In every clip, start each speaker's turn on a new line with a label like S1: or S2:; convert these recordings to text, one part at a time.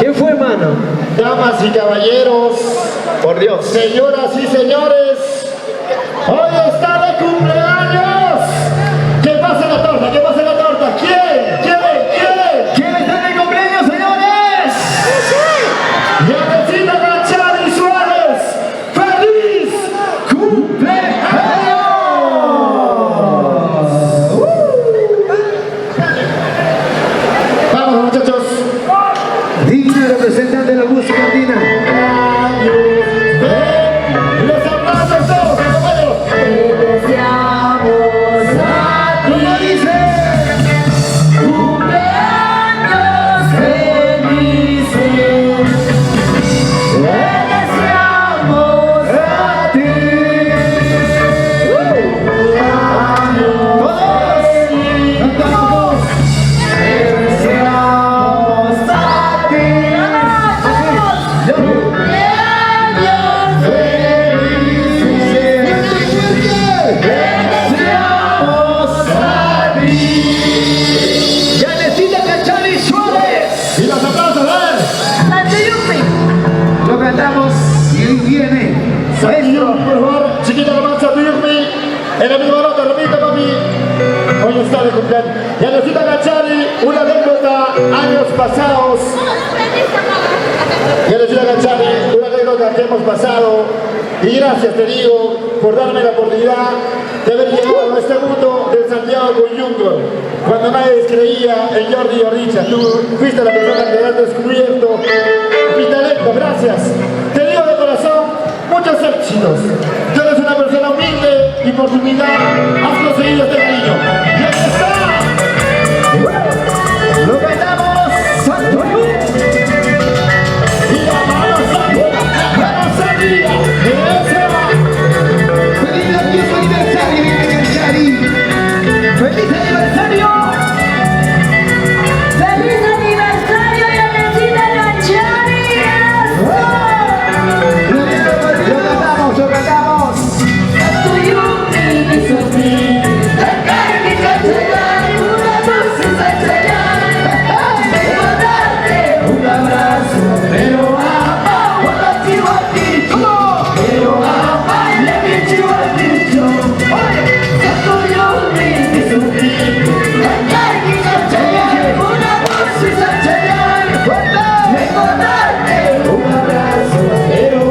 S1: ¿Quién fue, mano?
S2: Damas y caballeros,
S1: Por Dios.
S2: señoras y señores, hoy está de cumpleaños. ¿Qué pasa la torta? ¿Qué pasa la torta? ¿Quién? ¿Quién? ¿Quién?
S1: ¿Quién está de cumpleaños, señores?
S2: Yanecita Gachari Suárez. ¡Feliz cumpleaños! Vamos, muchachos.
S1: Digno representante de la música andina.
S2: Los aplausos todos, compañeros.
S3: Te deseamos a ti.
S1: ¿Cómo dice?
S3: Cumpleaños felices. Te deseamos a ti.
S1: Todos.
S3: Te deseamos a ti. Cumpleaños felices. Te deseamos a ti.
S1: Yanecita Gachari Suárez.
S2: Y los aplausos, ¿eh?
S1: Lo cantamos y ahí viene.
S2: Maestro, por favor, chiquita la marcha, firme. En el mismo te repito, papi. Hoy está de cumpleaños. Yanecita Gachari, una anécdota, años pasados. Yanecita Gachari, una anécdota que hemos pasado. Y gracias, te digo, por darme la oportunidad de haber llegado a este mundo del Santiago Coyunco. Cuando nadie creía en Jordi Orricha, tú fuiste la persona que has descubierto mi talento, gracias. Te digo de corazón, muchos éxitos. Tú eres una persona humilde y por tu humildad has conseguido este cariño. ¡Y aquí está!
S1: Lo cantamos. Santo
S2: Y la mano salida, la mano salida. ¡Esa!
S1: Feliz aniversario, Gachari. Feliz aniversario.
S3: ¡Feliz aniversario, Yanecita Gachari!
S1: Lo cantamos.
S3: Un abrazo, pero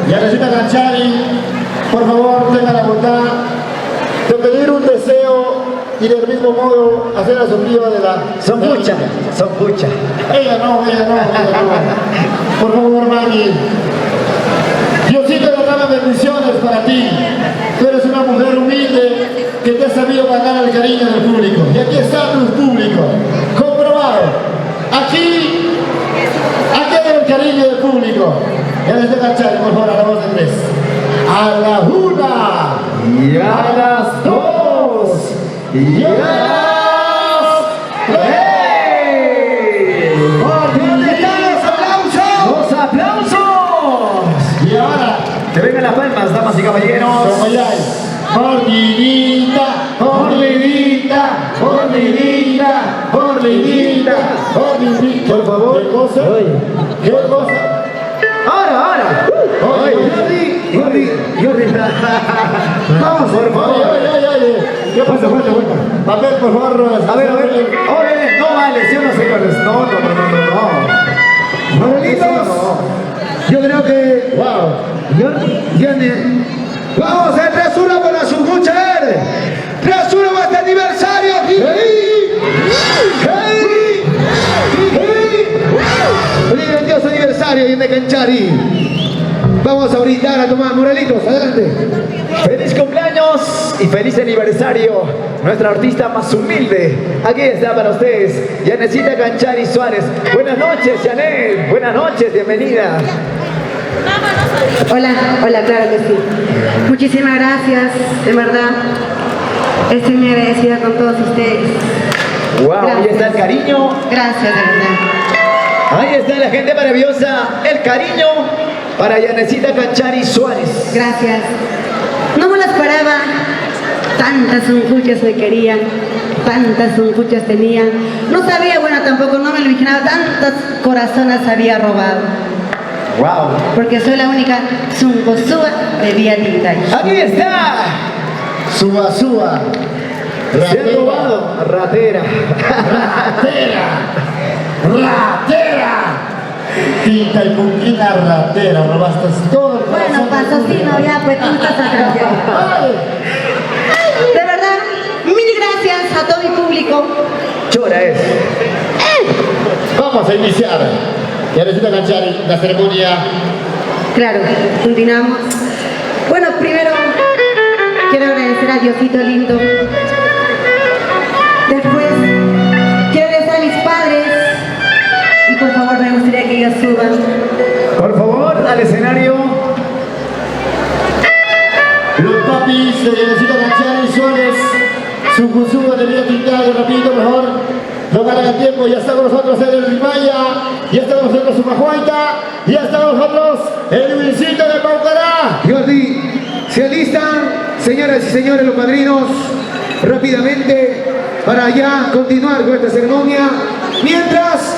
S2: Yanecita Gachari, por favor, tenga la bondad de pedir un deseo y del mismo modo hacer la sonrisa de la...
S1: Son muchas.
S2: Ella no. Por favor, mami. Diosito derrama bendiciones para ti. Tú eres una mujer humilde que te ha sabido ganar el cariño del público. Y aquí está tu público, comprobado. Aquí hay el cariño del público. Yanecita Gachari, por favor, a la voz de tres. A la una.
S1: Y a las dos. Y a las tres. ¿Dónde están los aplausos? ¡Los aplausos!
S2: Y ahora,
S1: Que vengan las palmas, damas y caballeros.
S2: como ya es. Mordidita, mordidita, mordidita, mordidita, mordidita.
S1: Por favor.
S2: ¿Qué cosa? ¿Qué cosa?
S1: Ahora.
S2: Oye,
S1: Jordi. Vamos, por favor.
S2: Oye. ¿Qué pasa? Vuelta. Papel, por favor.
S1: A ver. Oye, no vale, señores. No. Morelitos, yo creo que...
S2: Wow.
S1: Jordi, vamos a 3-1 para su mujer. 3-1 para este aniversario. Feliz grandioso aniversario y de Canchari. Vamos a brindar a tomar, Morelitos, adelante.
S4: Feliz cumpleaños y feliz aniversario, nuestra artista más humilde. Aquí está para ustedes, Yanecita Canchari Suárez. Buenas noches, Janet. Buenas noches, bienvenida.
S5: Hola, claro que sí. Muchísimas gracias, de verdad. Estoy muy agradecida con todos ustedes.
S4: Wow, ahí
S5: Gracias.
S4: está el cariño.
S5: Gracias, de verdad.
S4: Ahí está la gente maravillosa. El cariño para Yanecita Canchari Suárez.
S5: Gracias. No me lo esperaba. Tantas uncuchas me querían, tantas uncuchas tenían. No sabía, bueno, tampoco no me lo imaginaba, tantas corazones había robado.
S4: Wow.
S5: Porque soy la única zungosúa de Vía Tintay.
S4: Aquí está.
S2: Suba.
S4: Se ha robado. Ratera.
S2: Ratera. Tinta y Punquina ratera. Robaste todo el
S5: Bueno,
S2: corazón del
S5: Pasocino,
S2: público.
S5: ya, pues tú estás atrás.
S2: Ay.
S5: De verdad, mil gracias a todo mi público.
S4: Chora es.
S2: Vamos a iniciar. Yanecita Canchari, la ceremonia.
S5: Claro, continuamos. Bueno, primero quiero agradecer a Diosito lindo. Después quiero agradecer a mis padres. Y por favor me gustaría que ellos suban.
S4: Por favor, al escenario.
S2: Los papis de Yanecita Canchari Suárez. Su de Vía Tintay, rapidito mejor. No ganan el tiempo, ya está con nosotros el Rimaya, ya está con nosotros su Majuaita, ya está con nosotros el Luisito de Paucará.
S1: Jordi, se alistan, señoras y señores, los padrinos, rápidamente para ya continuar con esta ceremonia. Mientras,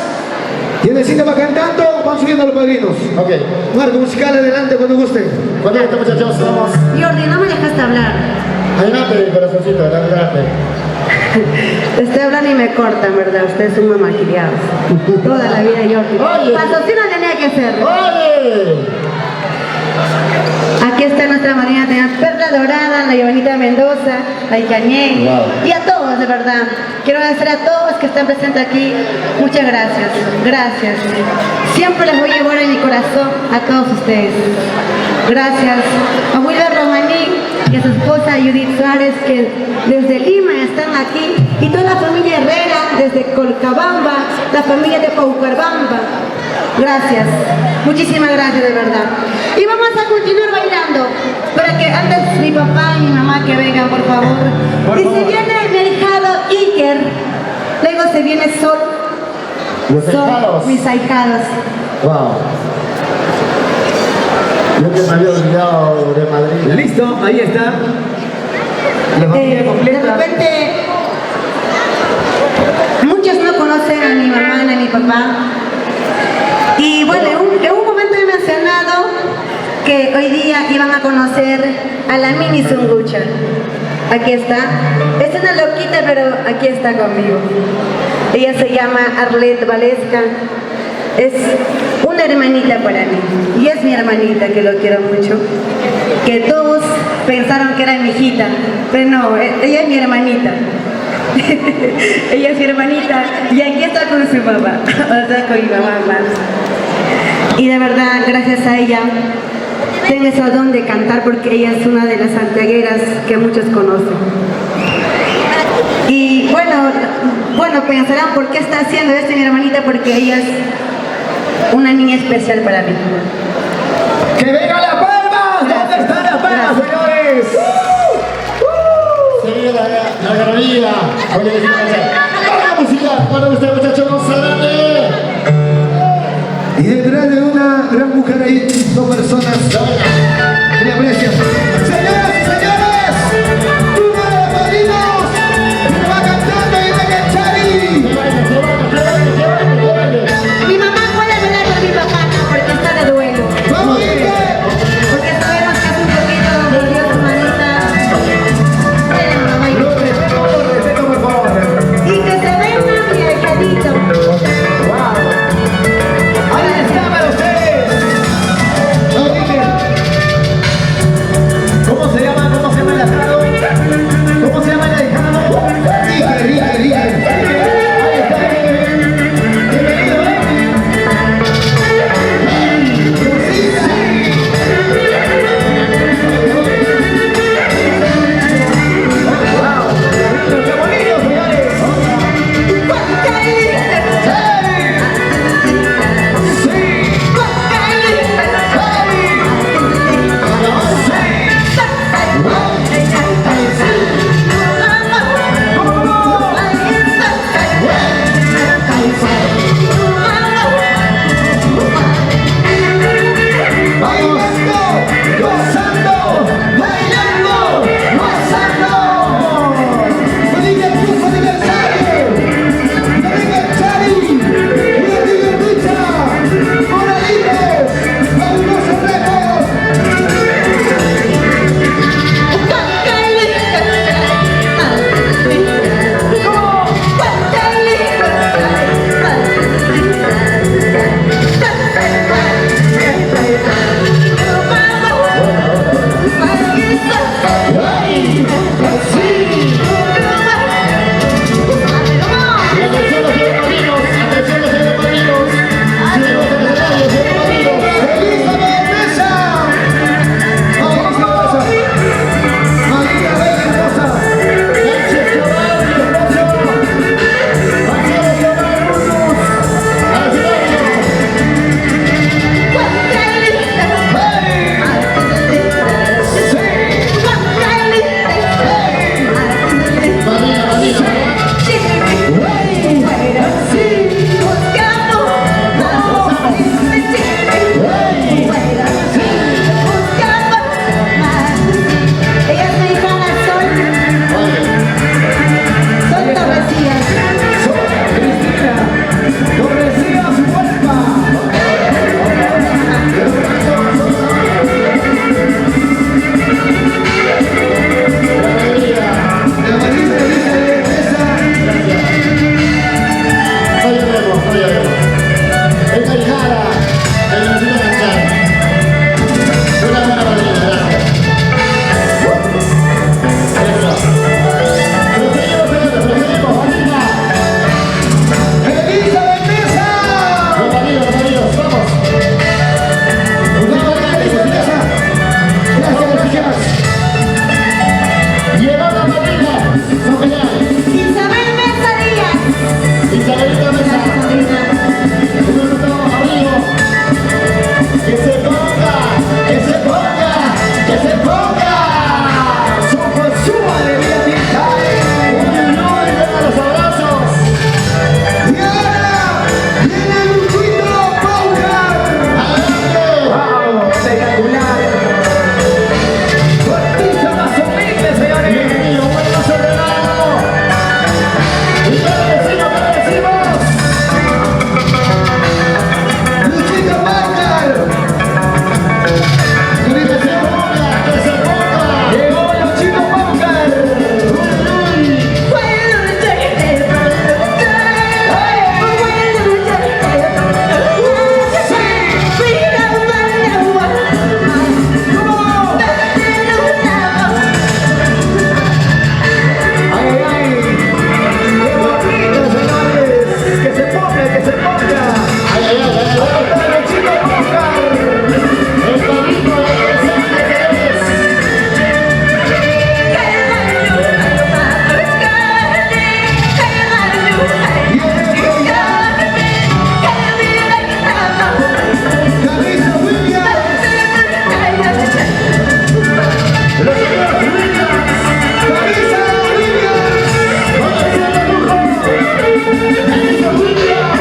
S1: Yanecita va cantando, van subiendo los padrinos.
S2: Ok,
S1: Marco musical, adelante cuando guste.
S2: cuando estos muchachos vamos.
S5: Jordi, no me dejaste hablar.
S2: Adelante, corazoncito, adelante.
S5: Te estoy hablando y me cortan, ¿verdad? Ustedes son muy malcriados. Toda la vida Jordi.
S2: Oye.
S5: Pasocino tenía que ser.
S2: ¡Oye!
S5: Aquí está nuestra madrina, tenemos Perla Dorada, la Giovanita Mendoza, la Icañé,
S2: Wow.
S5: y a todos, de verdad. Quiero agradecer a todos que están presentes aquí. Muchas gracias. Gracias. Siempre les voy a llevar en mi corazón a todos ustedes. Gracias a Wilber Romaní y a su esposa Judith Suárez, que desde Lima están aquí, y toda la familia Herrera, desde Colcabamba, la familia de Paucarbamba. Gracias, muchísimas gracias, de verdad. Y vamos a continuar bailando, para que antes mi papá y mi mamá que vengan, por favor. Y se viene mi ahijado Iker, luego se viene Sol.
S2: Los ahijados.
S5: Mis ahijados.
S2: Wow. Yo que me había olvidado de Madrid.
S4: Listo, ahí está. La familia
S5: De
S4: completa.
S5: repente, muchos no conocen a mi mamá ni a mi papá. Y bueno, en un momento he mencionado que hoy día iban a conocer a la mini Zungucha. Aquí está. Es una loquita, pero aquí está conmigo. Ella se llama Arlette Valesca. Es una hermanita para mí. Y es mi hermanita, que lo quiero mucho. Que todos pensaron que era mi hijita. Pero no, ella es mi hermanita. Ella es mi hermanita. Y aquí está con su mamá. O sea, con mi mamá más. Y de verdad, gracias a ella, tengo ese don de cantar, porque ella es una de las santiagueras que muchos conocen. Y bueno, pensarán por qué está haciendo esto mi hermanita, porque ella es una niña especial para mí.
S4: ¡Que vengan las palmas! ¿Dónde están las palmas, señores?
S2: Seguida la galería. Oye, la música para ustedes, muchachos. ¡Adelante!
S1: Y detrás de una gran mujer hay dos personas que le aprecian. Señoras y señores,
S2: ponga!
S4: Suma de vida
S2: ¡Uy, vengan los abrazos!
S1: Y ahora viene Luchito Paucar.
S2: ¡Adelante!
S4: ¡Wow! Espectacular. Artista más humilde, señores.
S2: ¡Dios mío, bueno, se regalo! ¡Y qué le decimos,
S1: Luchito Paucar.
S2: ¡Que se ponga, que se ponga!
S4: Llegó Luchito Paucar. ¡Ay, ay, ay! ¡Qué bonito, señores! ¡Que se ponga, que se ponga!
S2: ¡Ay, ay, ay!
S4: ¡Ahí está Luchito Paucar!
S2: ¡El bonito de presente que eres!
S1: Camisa Williams.
S2: ¡Los señores Williams!
S1: Camisa Williams.
S2: ¡Con el cielo lujo! ¡Camisa Williams!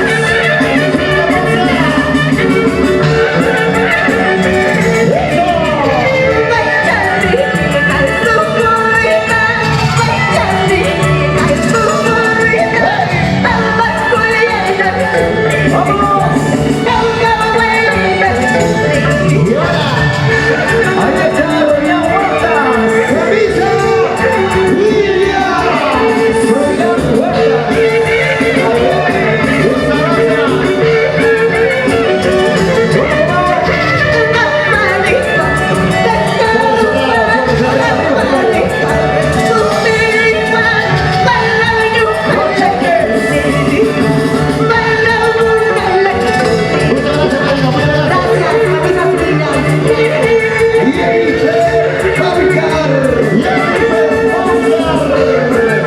S4: ¡Ahí está Doña Huertas!
S1: Camisa Williams.
S4: Doña Huertas!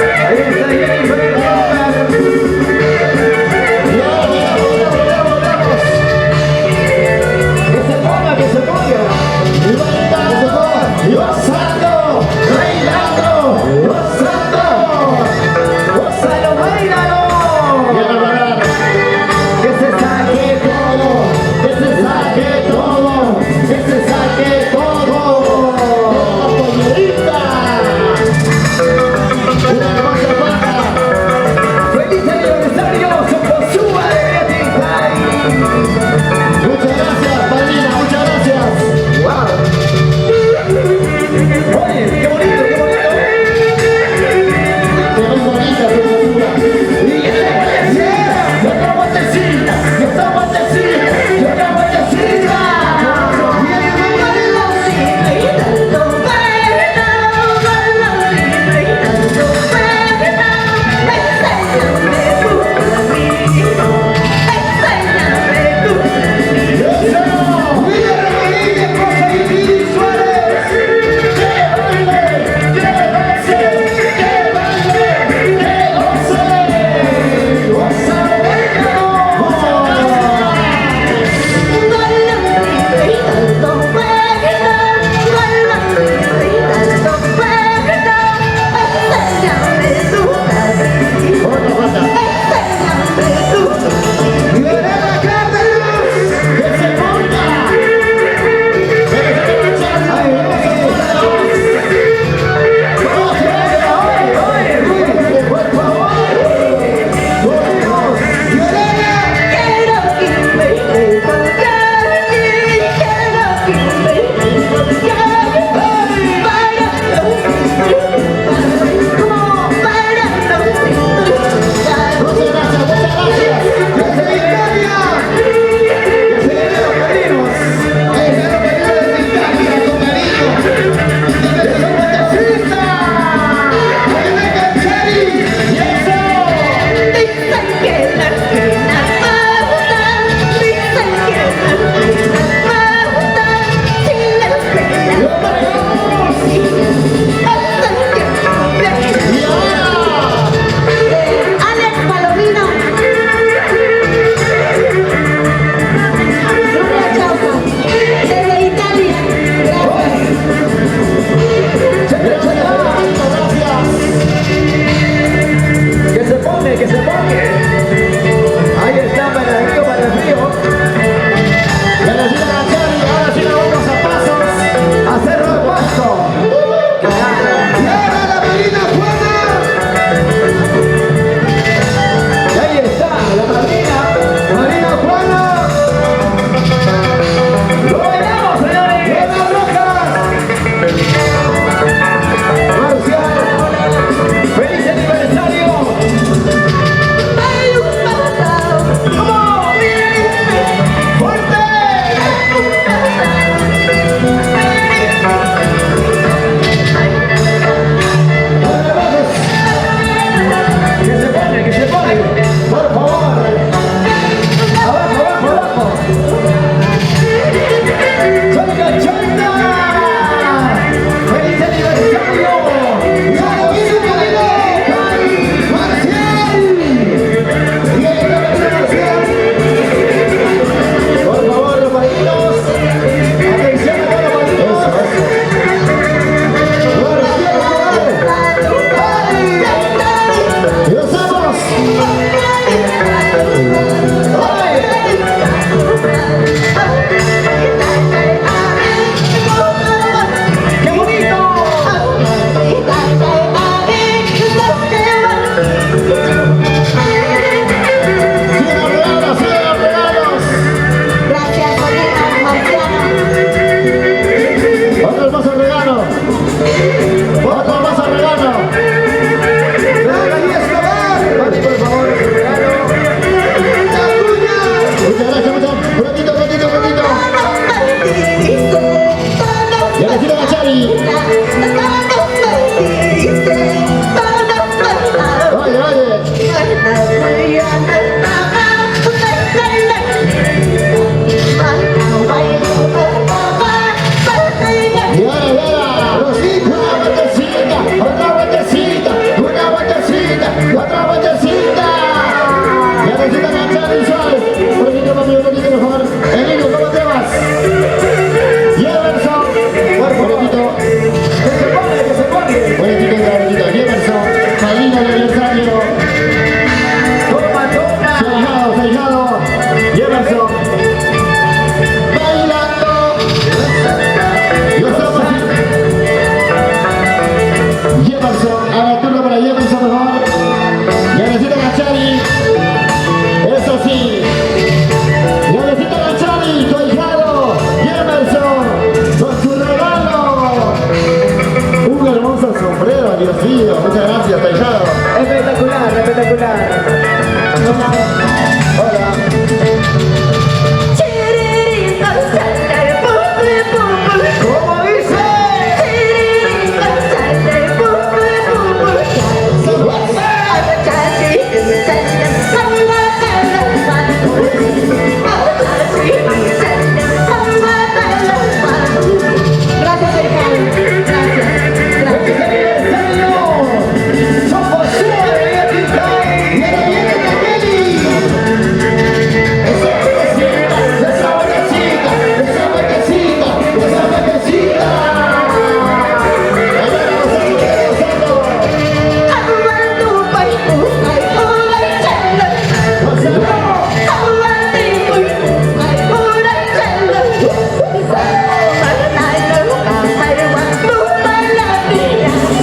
S1: Jennifer Paucar.
S4: Ahí está Jennifer Paucar. Que se ponga, que se ponga.
S2: ¡Y gozando! ¡Bailando! ¡Gozando!
S4: ¡Gózalo, bailalo!
S2: ¡Quiero bailar!
S4: Que se saque todo.
S2: ¡Que se saque todo! ¡Que se saque todo! ¡La pollerita! ¡Una hermosa paja!
S4: ¡Feliz aniversario! ¡Sopozúa de Beatriz!
S2: Muchas gracias, padrina, muchas gracias.
S4: ¡Wow! Oye, qué bonito, qué bonito.
S2: Te ves bonita, preciosura.
S4: Y
S2: Yo te voy a decir, yo te voy a decir, yo te voy a decir.
S1: William Rodríguez, esposa de Ingrid Suárez.
S2: ¡Que baile!
S4: ¿Cómo dice?
S5: Gracias, hermano. Gracias.
S4: Somos Suárez, aquí está.
S2: Y ahora viene Cameli. Esa vueltecita, esa vueltecita, esa vueltecita, esa vueltecita. Allá nosotros.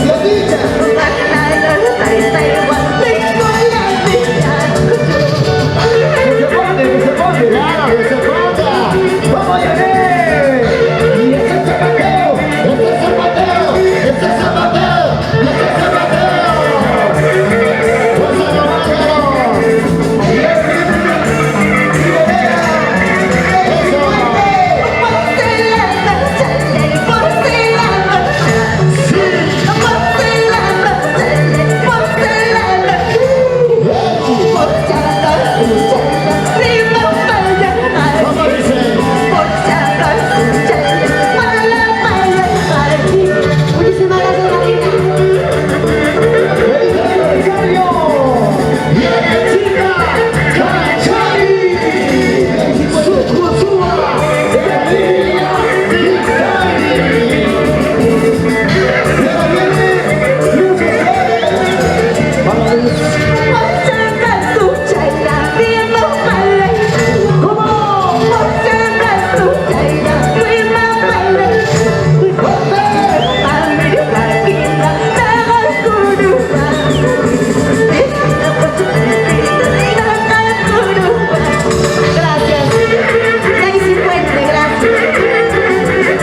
S2: Lo dicha.
S4: Que se pone.
S2: Claro, que se ponga.
S4: ¡Vamos, Yané!
S2: Y este es zapateo, este es zapateo, este es zapateo, este es zapateo. Pues a lo bárbaro. ¿Cómo dice?
S4: ¡Feliz aniversario!
S2: ¡Viene chica! ¡Cachai! ¡Sucusúa! ¡Emilia! ¡Victoria! Y ahora viene Luz Suárez. Vamos.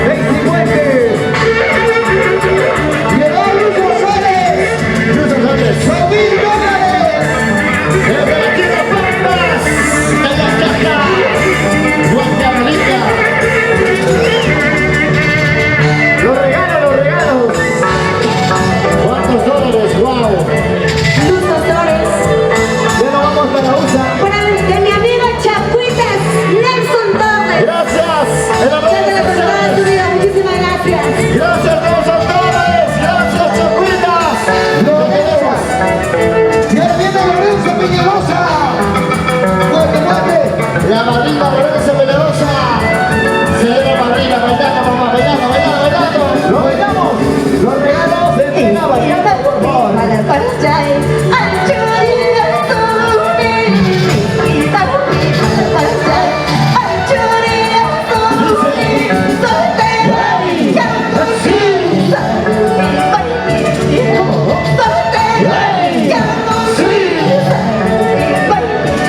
S4: ¡Daisy Fuentes!
S2: Llegó Luz Suárez. Luz Suárez. $1,000. Desde la tierra Pampas. En la caja. Guatemala.
S4: ¡Los regalos, los regalos!
S2: ¿Cuántos dólares? ¡Wow!
S4: Ya nos vamos para USA.
S5: De mi amigo Chapuitas, Nelson Torres.
S2: Gracias.
S5: Desde la persona de tu vida, muchísimas gracias.
S2: Gracias, Nelson Torres. Gracias, Chapuitas. Lo queremos. Y ahora viene Lorenzo Peñalosa. Fuerte, fuerte. La madrina Lorenzo Peñalosa. Se ve la madrina bailando, mamá, bailando, bailando, bailando.
S4: ¡Lo bailamos! ¡Los regalos de Tina Bachata, por favor!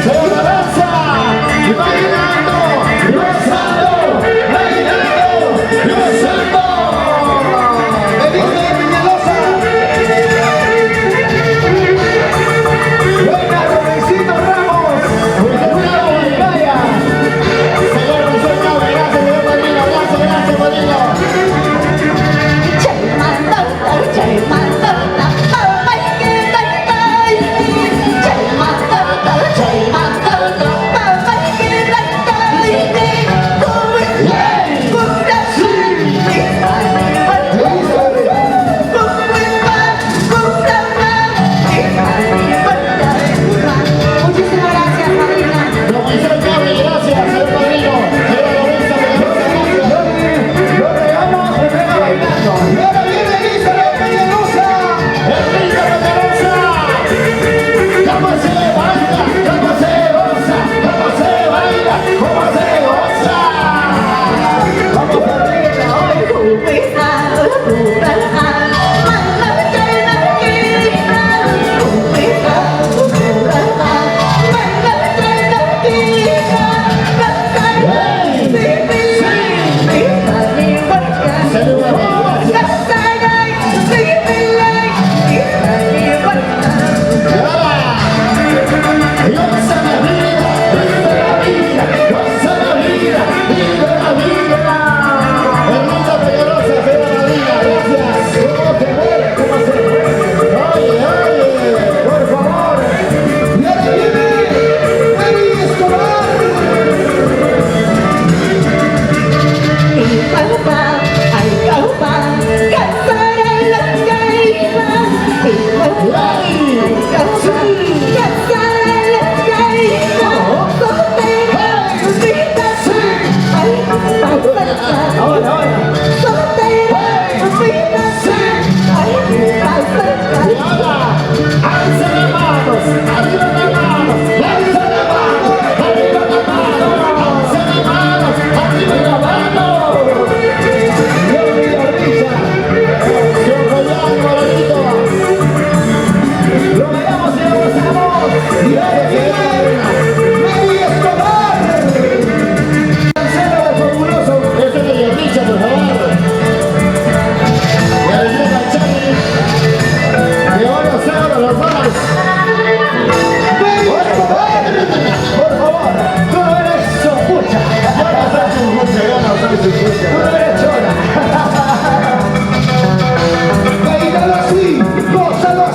S2: Se lo lanza. Y bailando, gozando, bailando, gozando. Benito Peñalosa.
S4: ¡Buena, Robencito Ramos!
S2: Cuidado,
S4: ¡Vaya!
S2: señor Vicente, gracias, señor Padrino, gracias, gracias, Padrino.
S5: Muchísimas gracias, Marina.
S2: Don Moisés Gaby, gracias, señor Padrino. Señora Lorenza Peñalosa, gracias.
S4: ¡Los regalos se ven bailando!
S2: Y ahora viene Elizabeth Peñalosa. Enrique Peñalosa. ¿Cómo se baila? ¿Cómo se goza? ¿Cómo se baila? ¿Cómo se goza?
S4: ¡Vamos a reírla hoy!
S2: Y ahora, Dios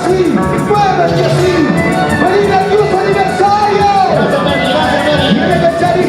S1: así, muévete así. ¡Feliz nervioso aniversario!
S2: Gracias, Mary, gracias, Mary.
S1: ¡Viene Canchari!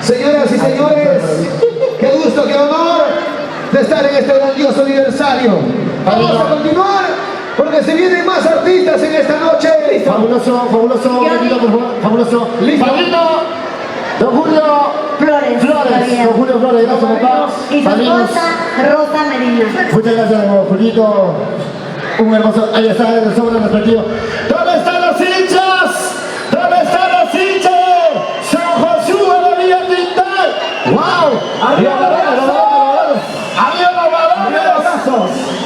S1: Señoras y señores, qué gusto, qué honor de estar en este grandioso aniversario. Vamos a continuar porque se vienen más artistas en esta noche.
S2: Fabuloso, fabuloso, repito, por favor, fabuloso. Pablito, don Julio
S5: Flores.
S2: don Julio Flores, gracias papá.
S5: Y su
S2: Padrinos.
S5: esposa, Rosa Medina.
S2: Muchas gracias, don Julito. Un hermoso, ahí está el sobre respectivo. ¿Dónde están los hinchas? ¿Dónde están los hinchas? San Josué de Villa Tintal. ¡Wow! ¡Arriba los balones! ¡Arriba los balones!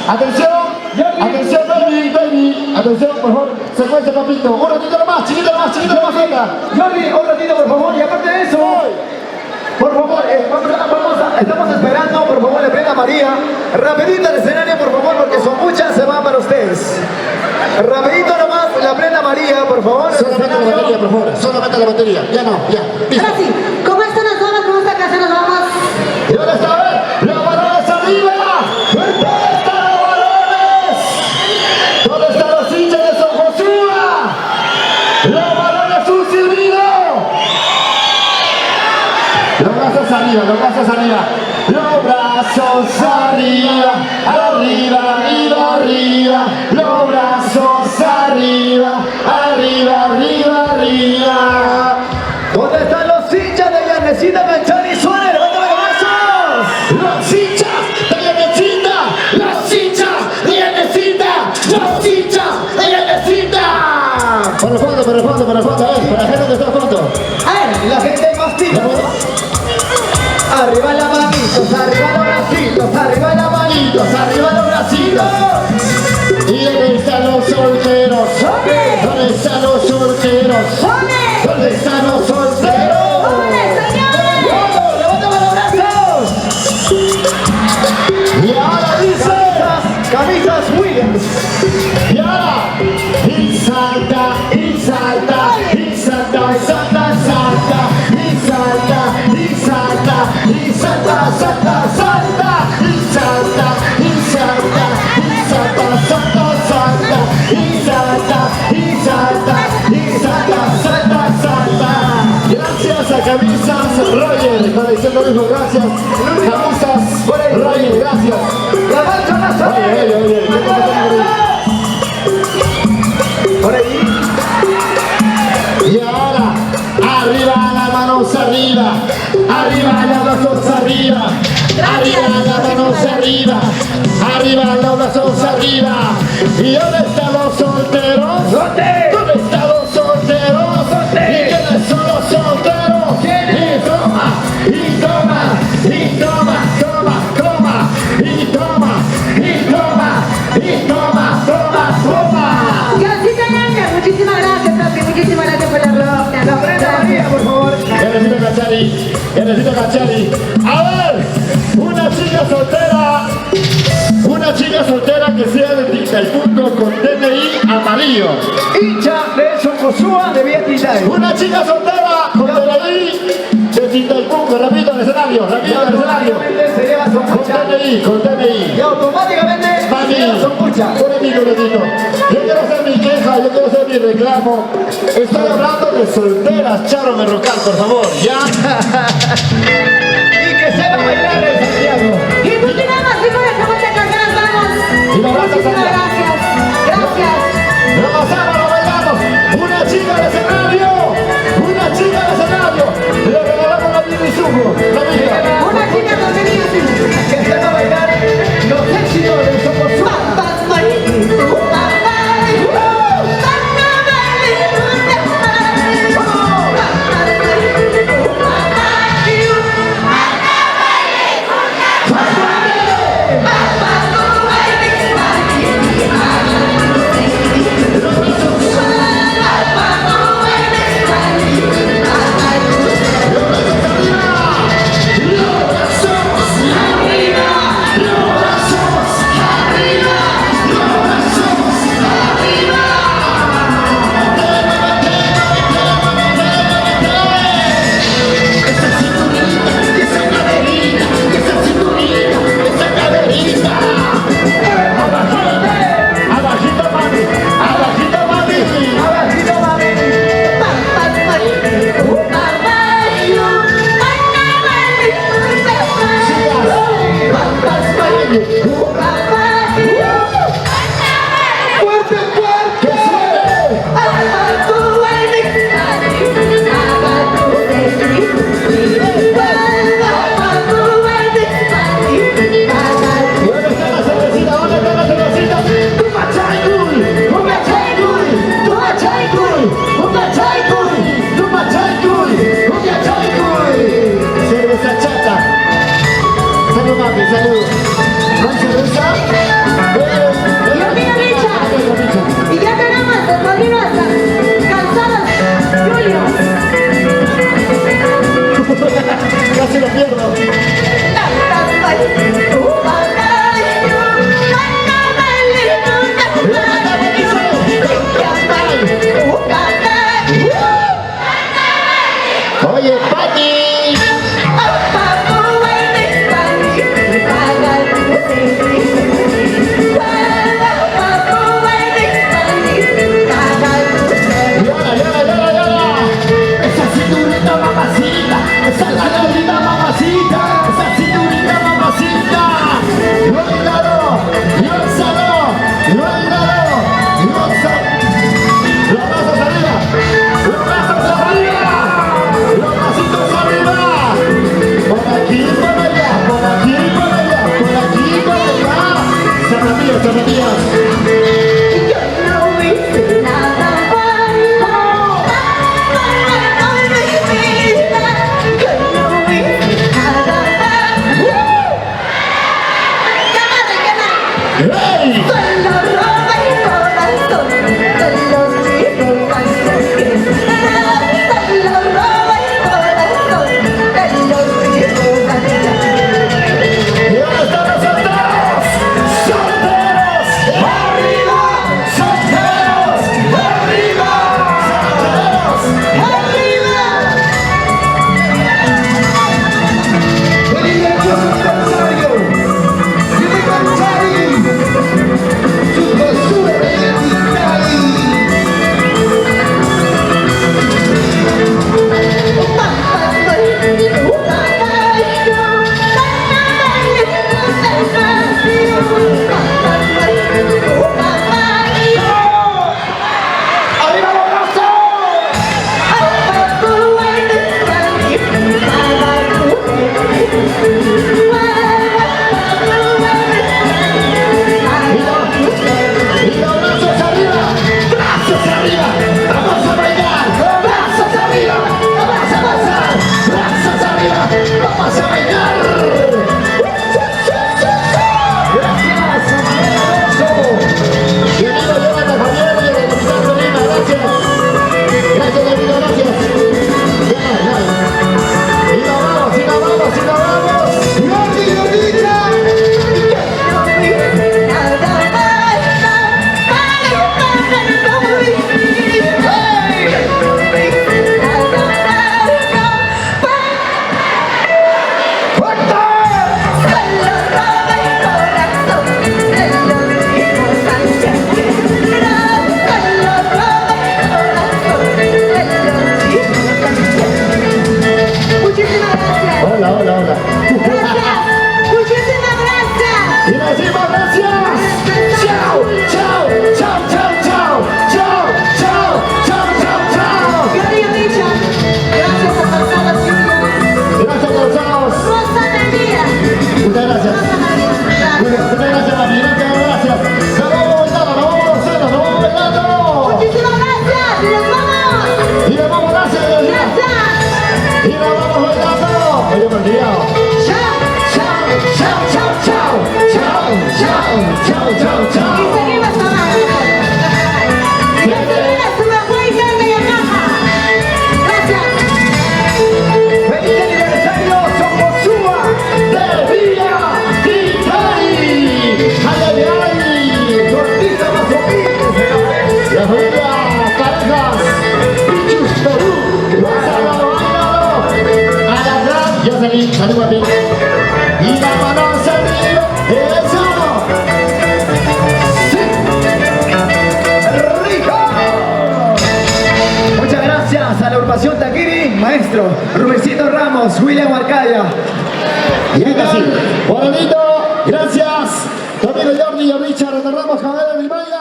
S2: Atención, atención, baby. Atención, por favor, secuencia, papito. Un ratito nomás, chiquito nomás, venga.
S4: Jordi, un ratito, por favor, y aparte de eso, por favor, estamos esperando, por favor, la plena María. Rapidito el escenario, por favor, porque son muchas, se van para ustedes. Rapidito nomás, la plena María, por favor.
S2: Solamente la batería, por favor, solamente la batería. Ya no, ya. Listo.
S5: Ahora sí, con esto nos vamos, con esta canción nos vamos.
S2: ¿Y dónde está? A ver, los balones arriba. ¿Dónde están los balones? ¿Dónde están los hinchas de San Josué? Los balones un silbido. Los brazos arriba, los brazos arriba. Los brazos arriba, arriba, arriba, arriba. Los brazos arriba, arriba, arriba, arriba.
S4: ¿Dónde están los hinchas de Yanecita Canchani Suárez? ¡Levántame los brazos!
S2: Los hinchas de Yanecita, los hinchas de Yanecita, los hinchas de Yanecita. Para el fondo, a ver, para la gente que está al fondo.
S4: A ver, la gente más tímida. Arriba las manitos, arriba los bracitos, arriba las manitos, arriba los bracitos.
S2: ¿Y dónde están los solteros? ¿Dónde están los solteros? ¿Dónde están los solteros?
S4: ¡Levántame los brazos!
S2: Y ahora dice,
S4: Camisas Williams.
S2: y ahora, y salta, y salta, y salta, salta, salta, y salta, y salta, y salta, salta, salta, y salta, y salta, y salta, salta, salta, y salta, y salta, y salta, salta, salta. Gracias a Camisas Roger, colección lo mismo, gracias. Camisas Roger, gracias.
S4: La marcha más
S2: Oye,
S4: por ahí.
S2: y ahora, arriba las manos arriba, arriba las manos arriba, arriba las manos arriba, arriba los brazos arriba. ¿Y dónde están los solteros?
S4: ¿Dónde?
S2: ¿Dónde están los solteros?
S4: ¿Dónde?
S2: ¿Y quiénes son los solteros?
S4: ¿Quiénes?
S2: Y toma, y toma, y toma, toma, toma, y toma, y toma, y toma, toma, toma.
S5: Diosito Ñaña, muchísimas gracias, papi, muchísimas gracias por la ropa.
S4: La plena María, por favor.
S2: Ya necesito Cachari. A ver, una chica soltera que sea de Tintaipungo con DNI amarillo.
S4: Hincha de San Josué de Villa Tintal.
S2: Una chica soltera con DNI de Tintaipungo. Repito el escenario, repito el escenario.
S4: Automáticamente se lleva su
S2: Con
S4: mucha.
S2: DNI, con DNI.
S4: Y automáticamente
S2: Mami,
S4: se lleva su mucha.
S2: un ratito. Yo quiero hacer mi queja, yo quiero hacer mi reclamo. Estoy hablando de solteras, Charo Berrocal, por favor, ¿ya?
S4: Y que sepa bailar en Santiago.
S5: Y continuamos, y con esta mucha canción nos vamos.
S2: Y nos vamos,
S5: Muchísimas
S2: Santiago.
S5: gracias. Gracias.
S2: ¡Lo gozamos, lo bailamos! ¡Una chica de escenario! ¡Una chica de escenario! ¡Le regalamos la mini sumo! ¡La mía!
S5: Una chica con venido sin.
S4: Que sepa bailar los éxitos de San Josué.
S1: ¡Fuerte, fuerte!
S2: ¿Dónde está la cervecita? ¿Dónde está la cervecita? Cerveza chata. Salud, mami, salud. ¿No hay cerveza?
S5: Y ya tenemos el padrino calzados, Julio.
S2: Casi lo pierdo. Oye, Pati. Esa cinturita mamacita, esa cinturita mamacita, esa cinturita mamacita. Lo he dado, lo he usado, lo he dado, lo he usado. Los brazos arriba, los brazos arriba, los bracitos arriba. Por aquí, por allá, por aquí, por allá, por aquí, por allá. Zapatillas, zapatillas. ¡Hey! ¿Y dónde están los solteros? ¡Solteros! ¡Arriba! ¡Solteros! ¡Arriba! ¡Solteros! ¡Arriba!
S1: ¡Feliz aniversario! ¡Vive Canchari! ¡Su basura de Cali!
S2: ¡Arriba los brazos! ¡Y los brazos arriba! ¡Brazos arriba! ¡Vamos a bailar! ¡Brazos arriba! ¡Vamos a gozar! ¡Brazos arriba! ¡Vamos a bailar! ¡Gracias! Bienvenido, Jonathan Javier, y el capitán Solima, gracias. Gracias, David, gracias. Y nos vamos, y nos vamos, y nos vamos.
S1: ¡Gordi, gordita!
S5: Muchísimas gracias.
S2: Hola, hola, hola.
S5: Gracias. Muchísimas gracias.
S2: Y decimos gracias. Chao, chao, chao, chao, chao, chao, chao, chao, chao, chao.
S5: Yo había dicho, gracias por calzados, Julio.
S2: Gracias, Gonzalo.
S5: Rosa de vida.
S2: Muchas gracias. Muchas gracias, Mami. Gracias. Nos vamos bailando, nos vamos gozando, nos vamos bailando.
S5: Muchísimas gracias. Y nos vamos.
S2: Y nos vamos, gracias.
S5: Gracias.
S2: Y nos vamos bailando. Oye, me he olvidado.
S5: Chao.
S2: Chao, chao, chao, chao. Chao, chao, chao, chao,
S5: Y
S2: chao.
S5: seguimos tomando. Y que seguimos su mejor y grande y caja. Gracias.
S4: ¡Feliz aniversario, Somosúa!
S2: ¡De Villa Vitali! ¡Ay, ay, ay!
S4: ¡Tu artista más humilde!
S2: La familia Parejas, Pichus Perú, bailalo, bailalo. A la gran, yo salí guapi. Y la mano arriba, eso. Sí.
S4: ¡Rico! Muchas gracias a la agrupación Taquiri, maestro Rubensito Ramos, William Arcaya.
S2: Y ahí casi, Juanito, Gracias. También a Jordi y a Richard. Retornamos con Eden y Maya.